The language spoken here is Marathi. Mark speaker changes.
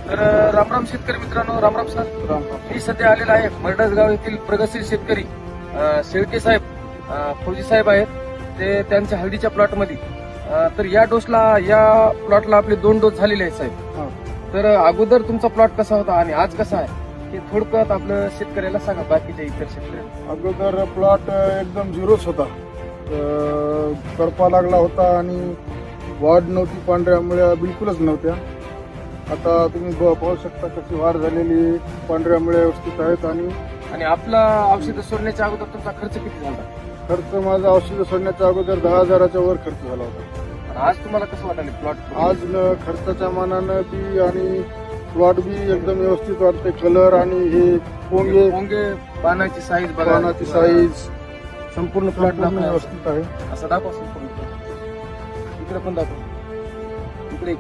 Speaker 1: तर रामराम शेतकरी मित्रांनो, रामराम सर. मी सध्या आलेला आहे मरडसगाव येथील प्रगतशील शेतकरी शेळके साहेब, फौजी साहेब आहेत. ते त्यांच्या हळदीच्या प्लॉटमध्ये तर या प्लॉटला आपले 2 डोस झालेले आहेत साहेब. तर अगोदर तुमचा प्लॉट कसा होता आणि आज कसा आहे हे थोडक्यात आपलं शेतकऱ्याला सांगा, बाकीच्या इतर शेतकऱ्यांना.
Speaker 2: अगोदर प्लॉट एकदम झिरोच होता, करपा लागला होता आणि वाढ नव्हती, पांढऱ्या मुळ्या बिलकुलच नव्हत्या. आता तुम्ही पाहू शकता कशी वाढ झालेली, पांढऱ्या मुळ्या व्यवस्थित आहेत.
Speaker 1: आणि आपला औषध सोडण्याच्या अगोदर तुमचा खर्च किती झाला?
Speaker 2: खर्च माझा औषध सोडण्याच्या अगोदर 10,000च्या वर खर्च झाला होता.
Speaker 1: आणि आज तुम्हाला कसं वाटायला प्लॉट?
Speaker 2: आज खर्चाच्या मानानं बी आणि प्लॉट बी एकदम व्यवस्थित वाटते. कलर आणि हे
Speaker 1: पोंगे पानाची साईज बघा,
Speaker 2: पानाची साईज
Speaker 1: संपूर्ण प्लॉट
Speaker 2: व्यवस्थित आहे.
Speaker 1: असं दाखवा संपूर्ण. इकडे पण दाखवा, इकडे